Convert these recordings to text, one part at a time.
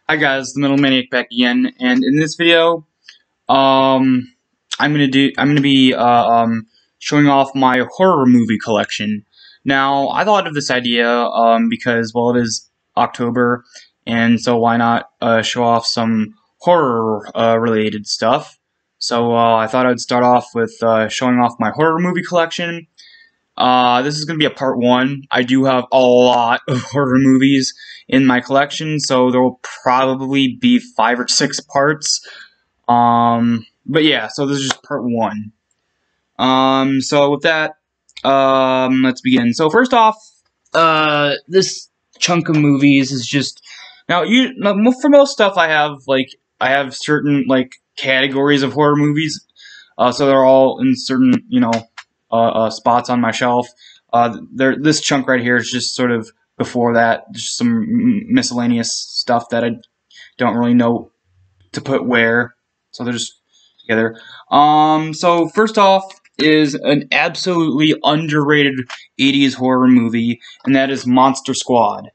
Hi guys, the Middle Maniac back again, and in this video, I'm gonna be showing off my horror movie collection. Now, I thought of this idea because well, it is October, and so why not show off some horror related stuff? So I thought I'd start off with showing off my horror movie collection. This is going to be a part one. I do have a lot of horror movies in my collection, so there will probably be 5 or 6 parts. But yeah, so this is just part one. So with that, let's begin. So first off, this chunk of movies is just for most stuff I have certain categories of horror movies. So they're all in certain spots on my shelf. This chunk right here is just sort of before that, just some miscellaneous stuff that I don't really know to put where. So they're just together. So first off is an absolutely underrated 80s horror movie, and that is Monster Squad.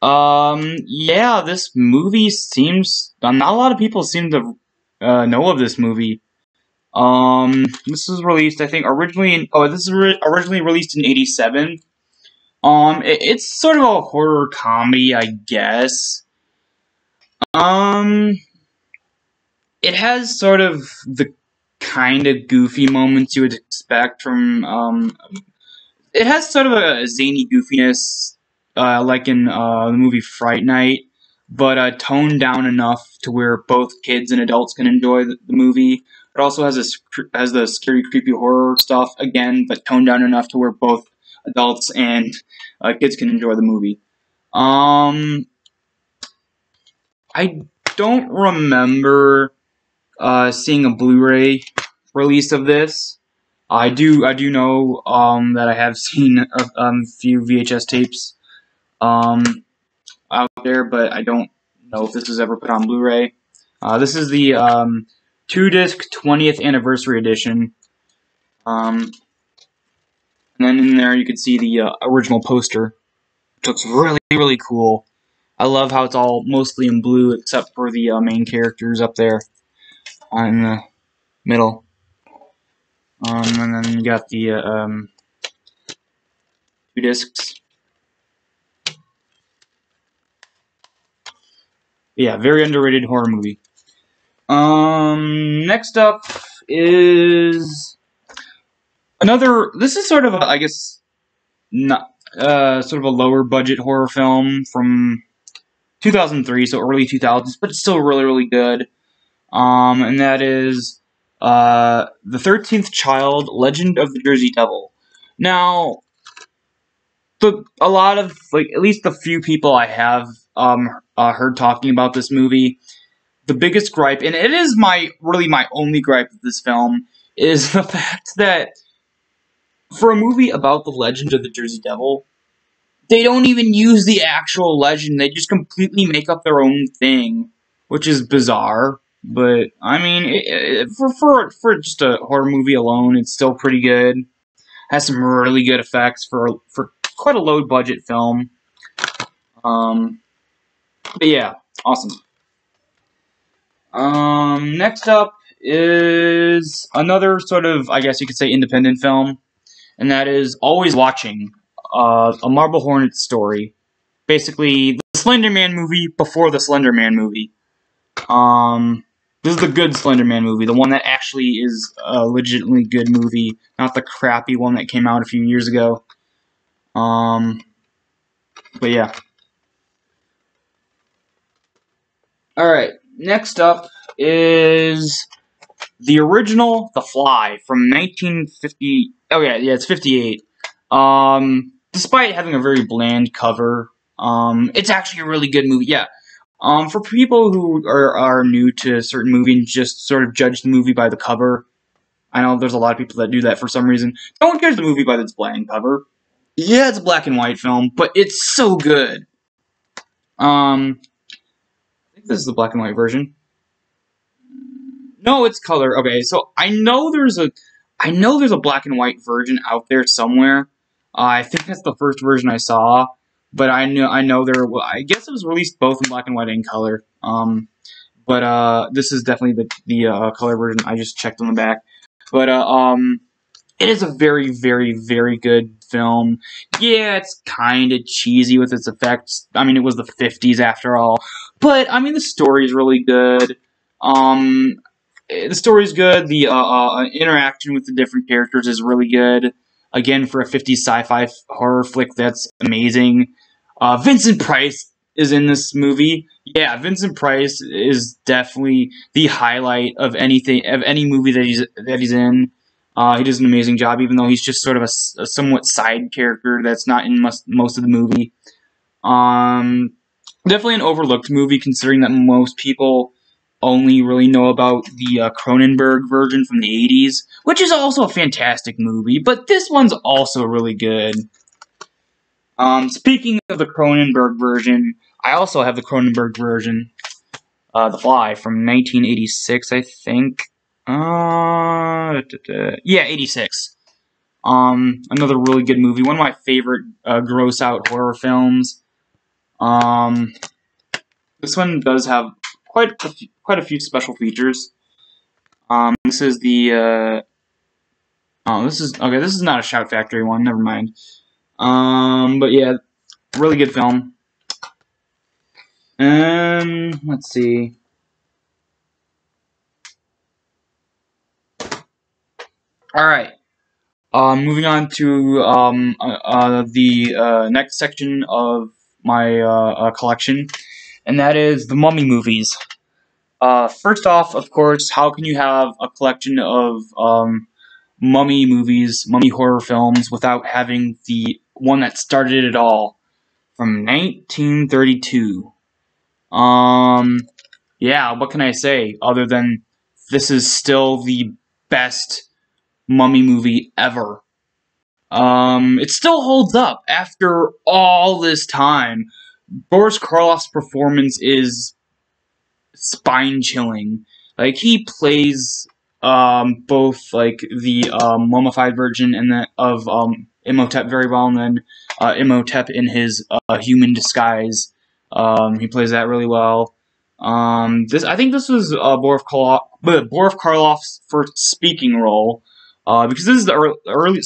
Yeah, this movie seems not a lot of people seem to know of this movie. This was released, I think, originally released in '87. It's sort of a horror comedy, I guess. It has sort of the kind of goofy moments you would expect from, it has sort of a zany goofiness, like in, the movie Fright Night, but, toned down enough to where both kids and adults can enjoy the movie. It also has the scary, creepy horror stuff again, but toned down enough to where both adults and kids can enjoy the movie. I don't remember seeing a Blu-ray release of this. I do know that I have seen a few VHS tapes out there, but I don't know if this was ever put on Blu-ray. This is the 2-disc 20th anniversary edition. And then in there you can see the original poster. It looks really, really cool. I love how it's all mostly in blue except for the main characters up there in the middle. And then you got the 2 discs. Yeah, very underrated horror movie. Next up is another. This is sort of, I guess, not sort of a lower budget horror film from 2003, so early 2000s, but it's still really, really good. And that is The 13th Child: Legend of the Jersey Devil. Now, a lot of at least the few people I have heard talking about this movie, the biggest gripe, and it is really my only gripe with this film, is the fact that for a movie about the legend of the Jersey Devil, they don't even use the actual legend. They just completely make up their own thing, which is bizarre. But I mean, for just a horror movie alone, it's still pretty good. Has some really good effects for quite a low budget film. But yeah, awesome. Next up is another sort of, I guess you could say, independent film, and that is Always Watching, a Marble Hornets story. Basically, the Slender Man movie before the Slender Man movie. This is the good Slender Man movie, the one that actually is a legitimately good movie, not the crappy one that came out a few years ago. But yeah. Alright, next up is the original The Fly from 1950. Oh yeah, it's 58. Despite having a very bland cover, it's actually a really good movie. Yeah. For people who are new to a certain movie and just sort of judge the movie by the cover, I know there's a lot of people that do that for some reason. Don't judge the movie by its bland cover. Yeah, it's a black and white film, but it's so good. I think this is the black and white version. No, it's color. Okay, so I know there's a black and white version out there somewhere. I think that's the first version I saw, but I know there. Well, I guess it was released both in black and white and color. But this is definitely the color version. I just checked on the back. But it is a very, very, very good film. Yeah, it's kind of cheesy with its effects. I mean, it was the 50s after all. But, I mean, the story is really good. The story's good. The interaction with the different characters is really good. Again, for a 50s sci-fi horror flick, that's amazing. Vincent Price is in this movie. Yeah, Vincent Price is definitely the highlight of any movie that he's in. He does an amazing job, even though he's just sort of a somewhat side character that's not in most of the movie. Definitely an overlooked movie, considering that most people only really know about the Cronenberg version from the 80s, which is also a fantastic movie, but this one's also really good. Speaking of the Cronenberg version, I also have the Cronenberg version, The Fly, from 1986, I think. Yeah, 86. Another really good movie. One of my favorite gross-out horror films. This one does have quite a few special features. This is the this is not a Shout Factory one. Never mind. But yeah, really good film. Let's see. All right. Moving on to the next section of my collection, and that is the Mummy movies. First off, of course, how can you have a collection of Mummy movies, Mummy horror films, without having the one that started it all, from 1932? Yeah, what can I say other than this is still the best Mummy movie ever. It still holds up after all this time. Boris Karloff's performance is spine-chilling. Like, he plays both like the mummified version and of Imhotep very well, and then Imhotep in his human disguise. He plays that really well. I think this was Boris Karloff's first speaking role, because this is the early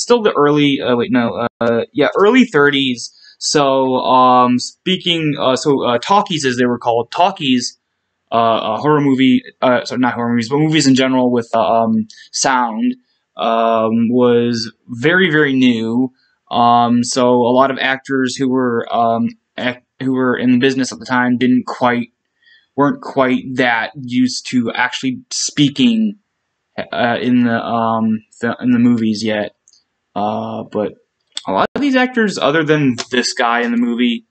30s. So, talkies, as they were called, talkies, horror movie, not horror movies, but movies in general with sound, was very, very new. So a lot of actors who were in the business at the time weren't quite that used to actually speaking in the movies yet. But a lot of these actors, other than this guy in the movie,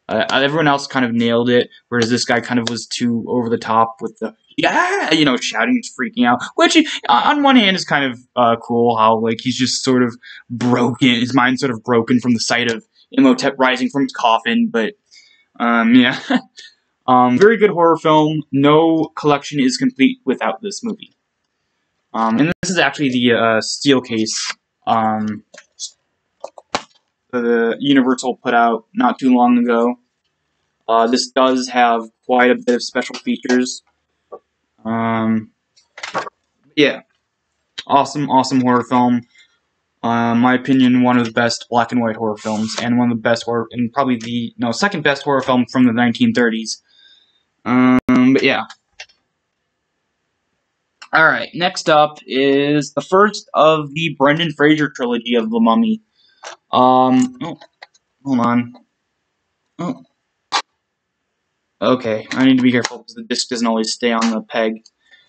everyone else kind of nailed it, whereas this guy kind of was too over the top with the shouting and freaking out. Which, on one hand, is kind of cool. How like he's just sort of broken, his mind's sort of broken from the sight of Imhotep rising from his coffin. But yeah, very good horror film. No collection is complete without this movie. And this is actually the steel case the Universal put out not too long ago. This does have quite a bit of special features. Yeah, awesome horror film. In my opinion, one of the best black and white horror films, and one of the best horror, and probably the second best horror film from the 1930s. But yeah. All right, next up is the first of the Brendan Fraser trilogy of The Mummy. Oh, hold on. Oh. Okay, I need to be careful because the disc doesn't always stay on the peg.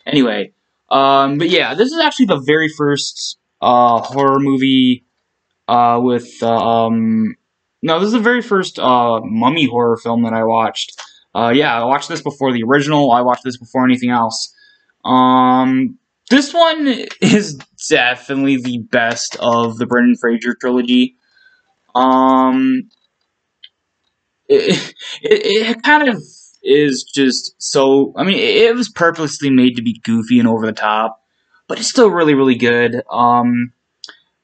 Anyway, but yeah, this is actually the very first horror movie with no, this is the very first mummy horror film that I watched. Yeah, I watched this before the original. I watched this before anything else. This one is definitely the best of the Brendan Fraser trilogy. It kind of is just so. I mean, it was purposely made to be goofy and over the top, but it's still really, really good.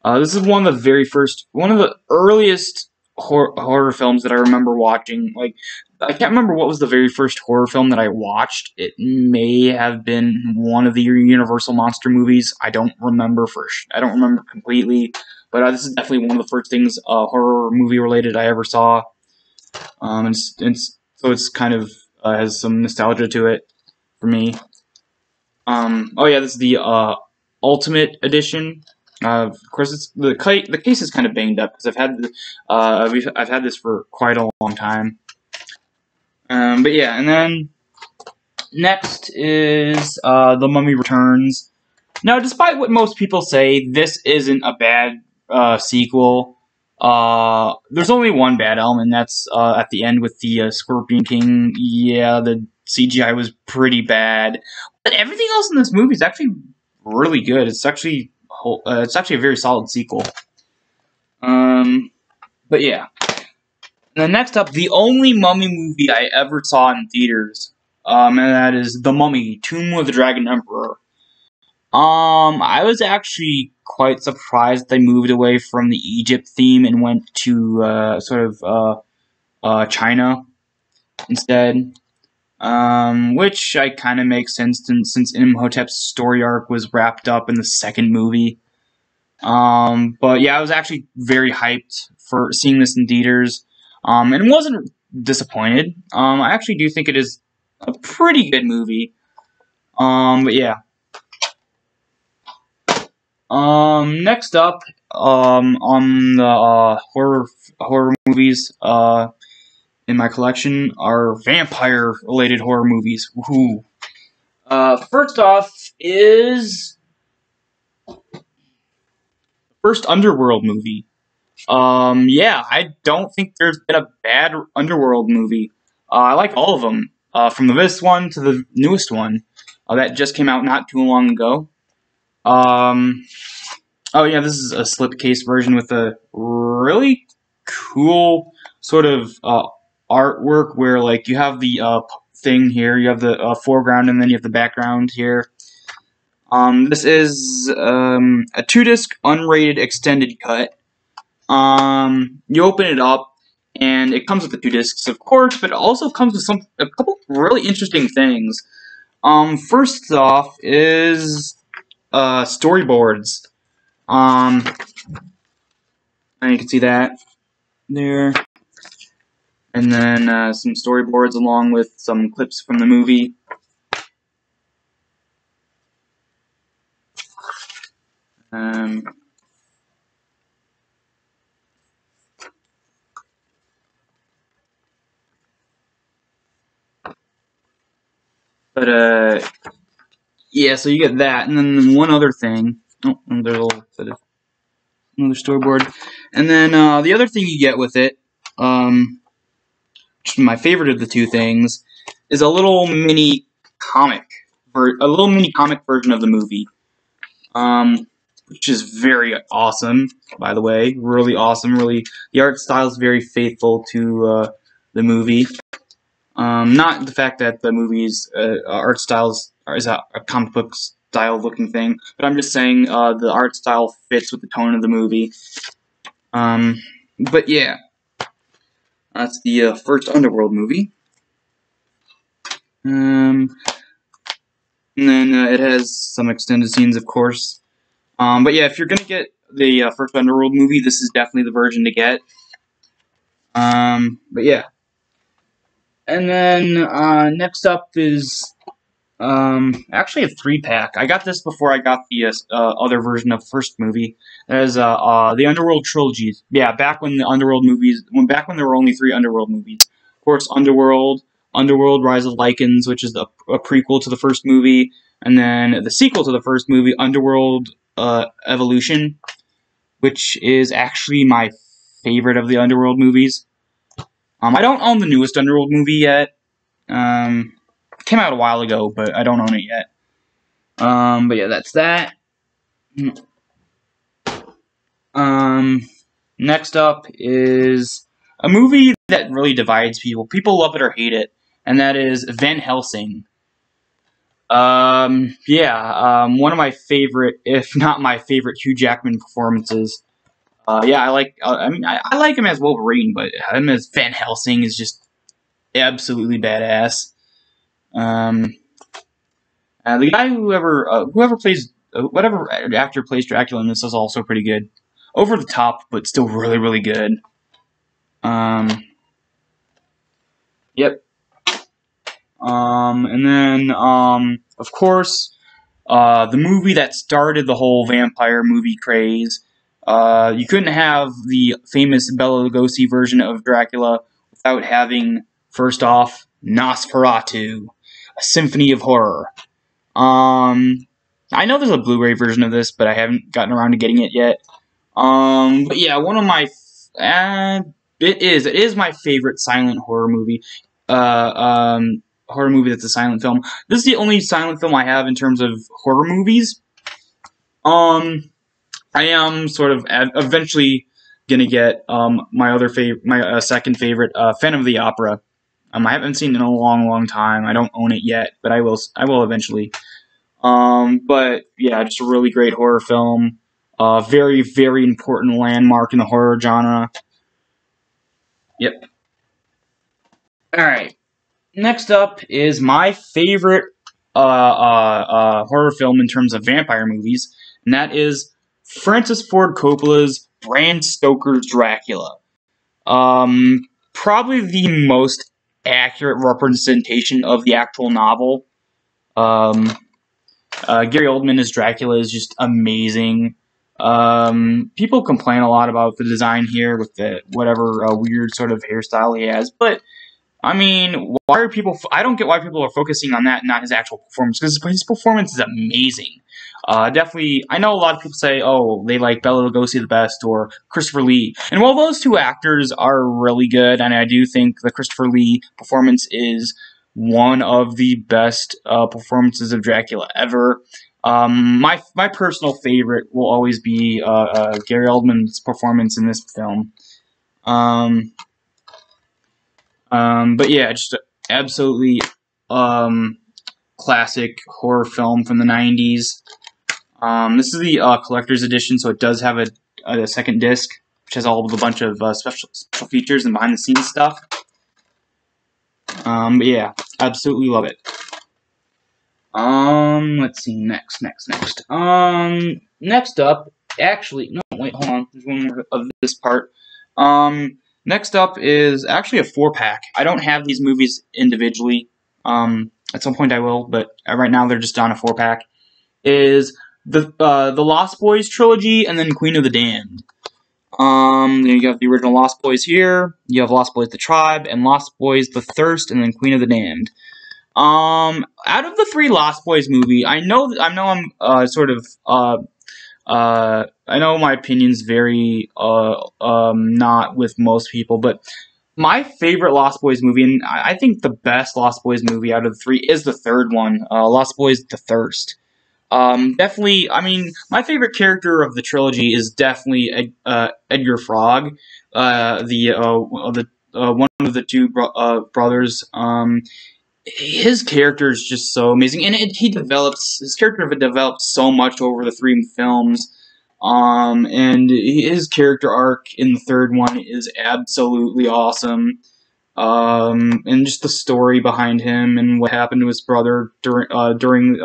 This is one of the earliest horror films that I remember watching. Like, I can't remember what was the very first horror film that I watched. It may have been one of the Universal monster movies. I don't remember I don't remember completely, but this is definitely one of the first things horror movie related I ever saw. So it's kind of has some nostalgia to it for me. Oh yeah, this is the Ultimate Edition. Of course, the case is kind of banged up because I've had this for quite a long time. But yeah, and then next is The Mummy Returns. Now, despite what most people say, this isn't a bad sequel. There's only one bad element, that's at the end with the Scorpion King. Yeah, the CGI was pretty bad, but everything else in this movie is actually really good. It's actually a very solid sequel. But yeah. And then next up, the only Mummy movie I ever saw in theaters, and that is The Mummy: Tomb of the Dragon Emperor. I was actually quite surprised they moved away from the Egypt theme and went to China instead. Which I kind of makes sense since Imhotep's story arc was wrapped up in the second movie. But yeah, I was actually very hyped for seeing this in theaters, and wasn't disappointed. I actually do think it is a pretty good movie. But yeah. Next up, on the horror movies, in my collection are vampire-related horror movies. Woohoo! First off is the first Underworld movie. Yeah, I don't think there's been a bad Underworld movie. I like all of them, from the newest one to the newest one, that just came out not too long ago. Oh yeah, this is a slipcase version with a really cool sort of artwork where, like, you have the thing here, you have the foreground, and then you have the background here. This is a 2-disc unrated extended cut. You open it up, and it comes with the 2 discs, of course, but it also comes with a couple really interesting things. First off is storyboards. And you can see that there. And then some storyboards along with some clips from the movie. Yeah, so you get that, and then one other thing. Oh, and there's a little bit of another storyboard. And then the other thing you get with it, which is my favorite of the two things, is a little mini comic, version of the movie, which is very awesome. By the way, really awesome. Really, the art style is very faithful to the movie. Not the fact that the movie's art style is a comic book style looking thing, but I'm just saying the art style fits with the tone of the movie. But yeah, that's the first Underworld movie. And then it has some extended scenes, of course. But yeah, if you're gonna get the first Underworld movie, this is definitely the version to get. But yeah. And then next up is actually a 3-pack. I got this before I got the other version of the first movie. There's the Underworld trilogies. Yeah, back when there were only 3 Underworld movies. Of course, Underworld, Rise of Lycans, which is a prequel to the first movie, and then the sequel to the first movie, Underworld Evolution, which is actually my favorite of the Underworld movies. I don't own the newest Underworld movie yet. It came out a while ago, but I don't own it yet. But yeah, that's that. Next up is a movie that really divides people. People love it or hate it, and that is Van Helsing. Yeah, one of my favorite, if not my favorite, Hugh Jackman performances. Yeah, I like him as Wolverine, but him as Van Helsing is just absolutely badass. Um, the guy whoever plays whatever actor plays Dracula in this is also pretty good. Over the top, but still really, really good. Yep. And then, of course, the movie that started the whole vampire movie craze. You couldn't have the famous Bela Lugosi version of Dracula without having, first off, Nosferatu, a symphony of horror. I know there's a Blu-ray version of this, but I haven't gotten around to getting it yet. But yeah, one of my it is my favorite silent horror movie. Horror movie that's a silent film. This is the only silent film I have in terms of horror movies. I am sort of eventually gonna get my second favorite, Phantom of the Opera. I haven't seen it in a long, long time. I don't own it yet, but I will. I will eventually. But yeah, just a really great horror film. Very, very important landmark in the horror genre. Yep. All right. Next up is my favorite horror film in terms of vampire movies, and that is Francis Ford Coppola's Bram Stoker's Dracula. Probably the most accurate representation of the actual novel. Gary Oldman as Dracula is just amazing. People complain a lot about the design here with the whatever weird sort of hairstyle he has, but I mean, why are people? I don't get why people are focusing on that, and not his actual performance, because his performance is amazing. Definitely, I know a lot of people say, "Oh, they like Bela Lugosi the best," or Christopher Lee, and while those two actors are really good, and I do think the Christopher Lee performance is one of the best performances of Dracula ever. My personal favorite will always be Gary Oldman's performance in this film. But yeah, just absolutely classic horror film from the 90s. This is the collector's edition, so it does have a second disc, which has a bunch of special features and behind the scenes stuff. But yeah, absolutely love it. Let's see, next. Next up, actually, no, wait, hold on, there's one more of this part. Next up is actually a 4-pack. I don't have these movies individually. At some point I will, but right now they're just on a 4-pack. Is the Lost Boys trilogy, and then Queen of the Damned. You have the original Lost Boys here. You have Lost Boys: The Tribe, and Lost Boys: The Thirst, and then Queen of the Damned. Out of the 3 Lost Boys movie, I know I'm sort of I know my opinions vary not with most people, but my favorite Lost Boys movie, and I think the best Lost Boys movie out of the 3 is the third one, Lost Boys: The Thirst. Definitely, I mean, my favorite character of the trilogy is definitely Edgar Frog, the one of the two brothers. His character is just so amazing, and his character develops so much over the 3 films. And his character arc in the third one is absolutely awesome. And just the story behind him and what happened to his brother between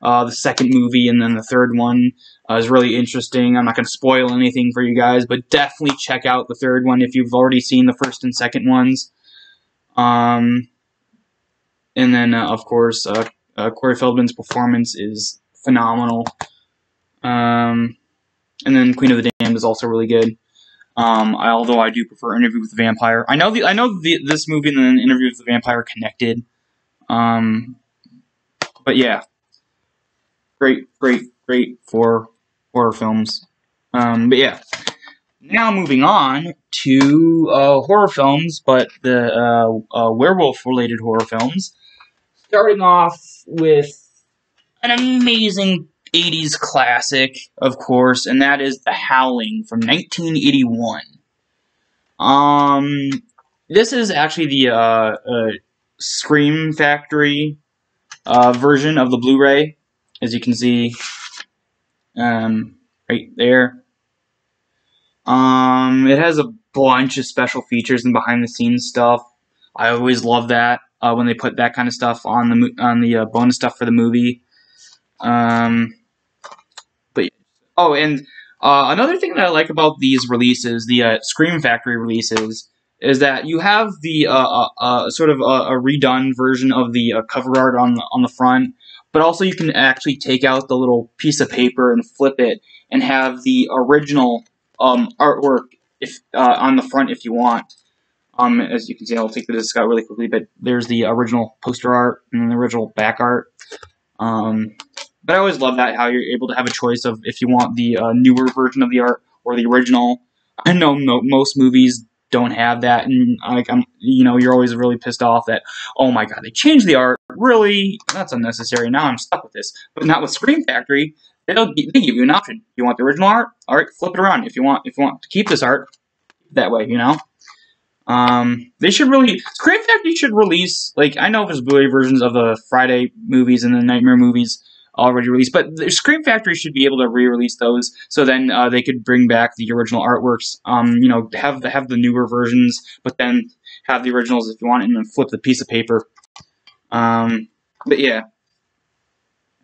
the second movie and then the third one is really interesting. I'm not going to spoil anything for you guys, but definitely check out the third one if you've already seen the first and second ones. And then, of course, Corey Feldman's performance is phenomenal. And then Queen of the Damned is also really good. Although I do prefer Interview with the Vampire. I know this movie and then Interview with the Vampire connected. But yeah, great for horror films. But yeah, now moving on to horror films, but the werewolf-related horror films. Starting off with an amazing 80s classic, of course, and that is The Howling from 1981. This is actually the Scream Factory version of the Blu-ray, as you can see right there. It has a bunch of special features and behind the scenes stuff. I always love that when they put that kind of stuff on the bonus stuff for the movie. Um, but oh, and another thing that I like about these releases, the Scream Factory releases, is that you have the sort of a redone version of the cover art on the front, but also you can actually take out the little piece of paper and flip it and have the original artwork if on the front if you want. As you can see, I'll take this out really quickly, but there's the original poster art and then the original back art. But I always love that, how you're able to have a choice of if you want the newer version of the art or the original. I know most movies don't have that, and you're always really pissed off that, oh my god, they changed the art. Really, that's unnecessary. Now I'm stuck with this. But not with Scream Factory. They give you an option. You want the original art? All right, flip it around. If you want to keep this art, that way, They should really, Scream Factory should release, like, I know there's Blu-ray versions of the Friday movies and the Nightmare movies already released, but the Scream Factory should be able to re-release those, so then they could bring back the original artworks, have the newer versions, but then have the originals if you want, and then flip the piece of paper. But yeah.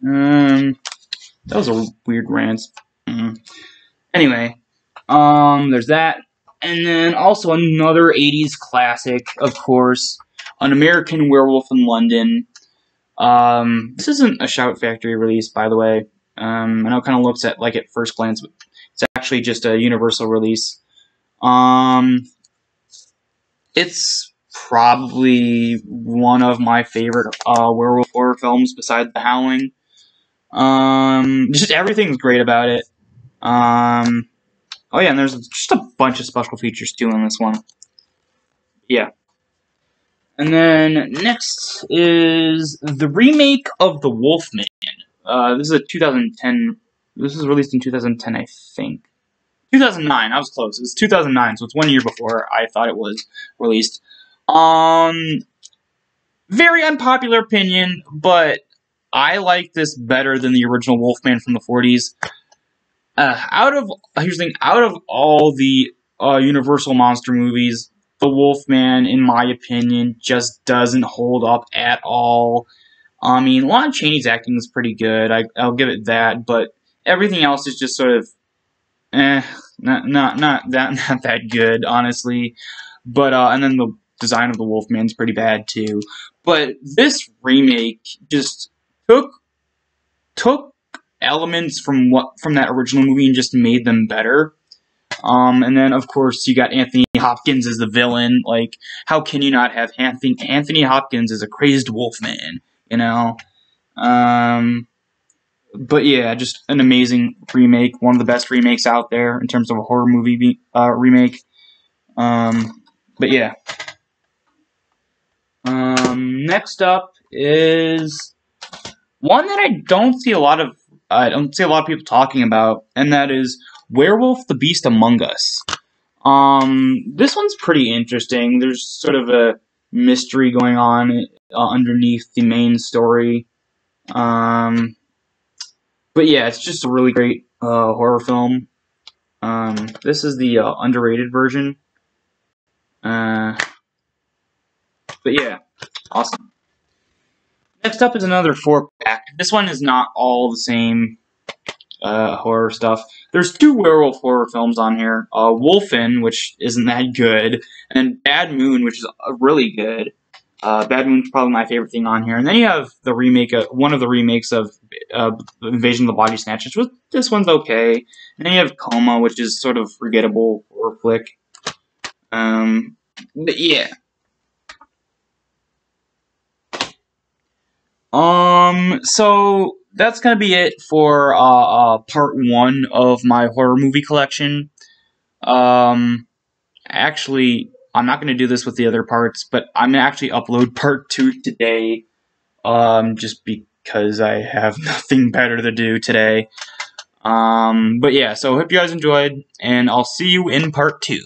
That was a weird rant. Anyway, there's that. And then also another 80s classic, of course, An American Werewolf in London. This isn't a Shout Factory release, by the way. I know it kind of looks at first glance, but it's actually just a Universal release. It's probably one of my favorite werewolf horror films besides The Howling. Just everything's great about it. Oh yeah, and there's just a bunch of special features too in this one. Yeah. And then next is the remake of The Wolfman. This is a 2010. This was released in 2010, I think. 2009. I was close. It was 2009, so it's 1 year before I thought it was released. Very unpopular opinion, but I like this better than the original Wolfman from the 40s. Here's the thing, out of all the Universal monster movies, the Wolfman, in my opinion, just doesn't hold up at all. I mean, Lon Chaney's acting is pretty good, I'll give it that, but everything else is just sort of, not that good, honestly. But and then the design of the Wolfman's pretty bad too. But this remake just took elements from that original movie and just made them better. And then of course you got Anthony Hopkins as the villain. Like, how can you not have Anthony Hopkins as a crazed Wolfman? But yeah, just an amazing remake. One of the best remakes out there in terms of a horror movie remake. But yeah. Next up is one that I don't see a lot of people talking about, and that is Werewolf: The Beast Among Us. This one's pretty interesting. There's sort of a mystery going on underneath the main story. But yeah, it's just a really great horror film. This is the underrated version. But yeah, awesome. Next up is another 4-pack. This one is not all the same horror stuff. There's 2 werewolf horror films on here. Wolfen, which isn't that good, and Bad Moon, which is really good. Bad Moon's probably my favorite thing on here. And then you have the remake, one of the remakes of Invasion of the Body Snatchers. This one's okay. And then you have Coma, which is sort of forgettable horror flick. But yeah. So that's gonna be it for part 1 of my horror movie collection. Actually, I'm not gonna do this with the other parts, but I'm gonna actually upload part 2 today. Just because I have nothing better to do today. But yeah, so I hope you guys enjoyed, and I'll see you in part 2.